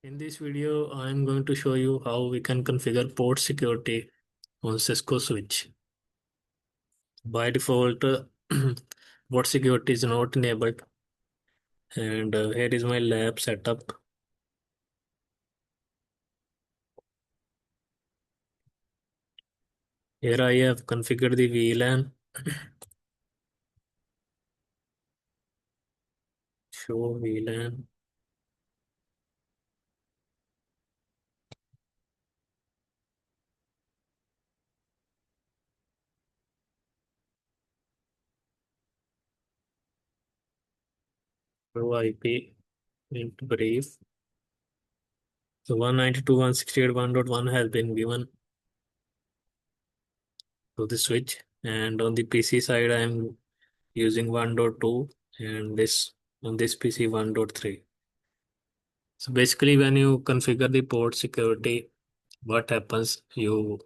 In this video, I am going to show you how we can configure port security on Cisco switch. By default, port security is not enabled, and here is my lab setup. Here I have configured the VLAN, show VLAN, show IP, into brief. So 192.168.1.1 has been given to the switch, and on the PC side, I am using 1.2, and this on this PC 1.3. So basically, when you configure the port security, what happens? You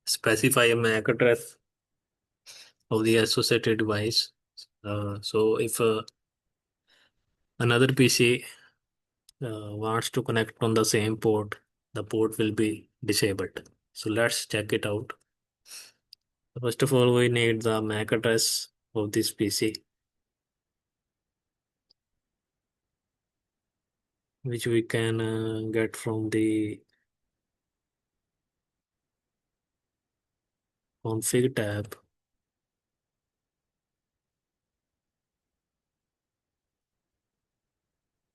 specify a MAC address of the associated device. So if another PC wants to connect on the same port, the port will be disabled. So let's check it out. First of all, we need the MAC address of this PC, which we can get from the config tab.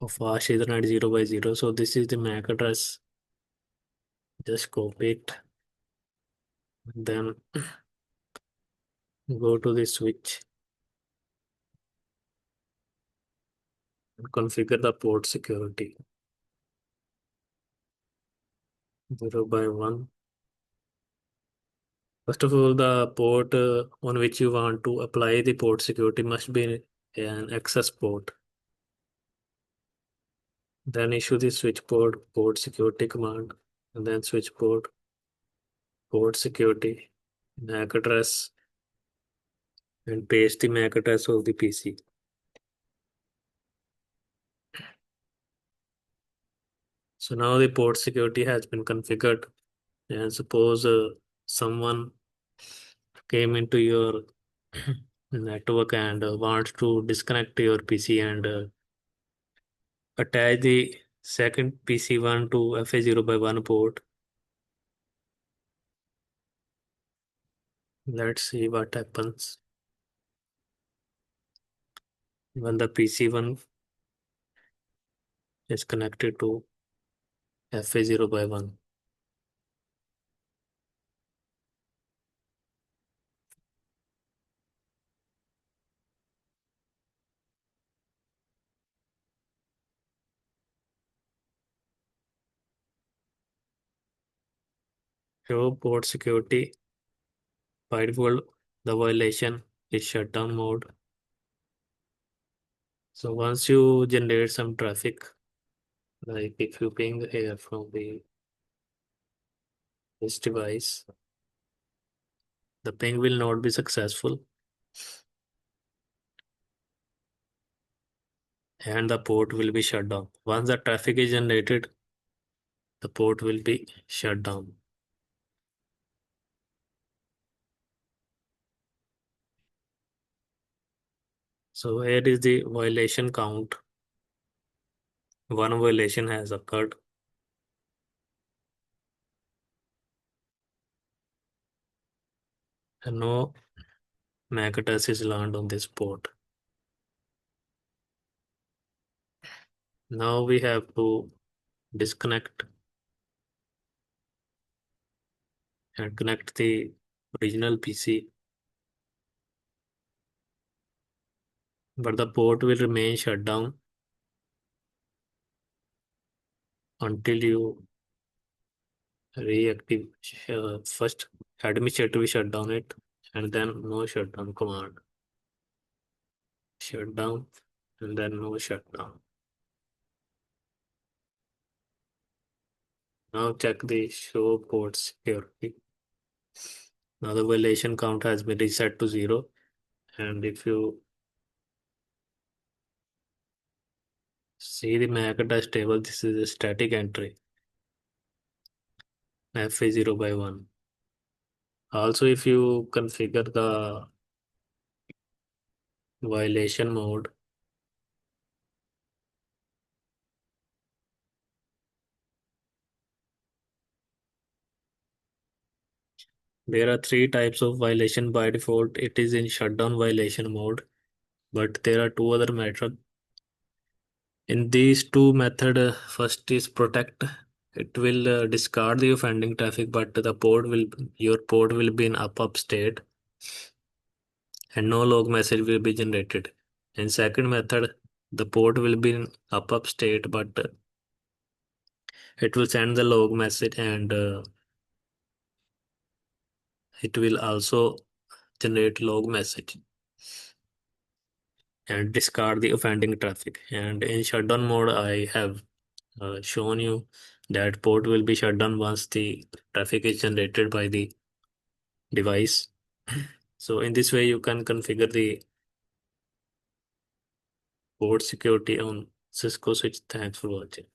Of fast Ethernet 0 by 0. So this is the MAC address. Just copy it. Then go to the switch and configure the port security 0 by 1. First of all, the port on which you want to apply the port security must be an access port. Then issue the switch port security command, and then switch port security, MAC address, and paste the MAC address of the PC. So now the port security has been configured. And suppose someone came into your network and wants to disconnect your PC and attach the second PC1 to FA 0 by 1 port. Let's see what happens when the PC1 is connected to FA 0 by 1. Show port security. By default, the violation is shutdown mode. So once you generate some traffic, like if you ping here from this device, the ping will not be successful and the port will be shut down. Once the traffic is generated, the port will be shut down. So here is the violation count. One violation has occurred. And no MAC address is learned on this port. Now we have to disconnect and connect the original PC. But the port will remain shut down until you reactive first administratively shut down it, and then no shutdown command. Shut down and then no shutdown. Now check the show port security. Now the violation count has been reset to 0. And if you See the MAC address table. This is a static entry. F is 0 by 1. Also, if you configure the violation mode, there are three types of violation by default. It is in shutdown violation mode, but there are two other methods. In these two methods, first is protect. It will discard the offending traffic, but the port will your port will be in up state, and no log message will be generated. In second method, the port will be in up state, but it will send the log message, and it will also generate log message and discard the offending traffic. And in shutdown mode, I have shown you that port will be shut down once the traffic is generated by the device. So in this way, you can configure the port security on Cisco switch. Thanks for watching.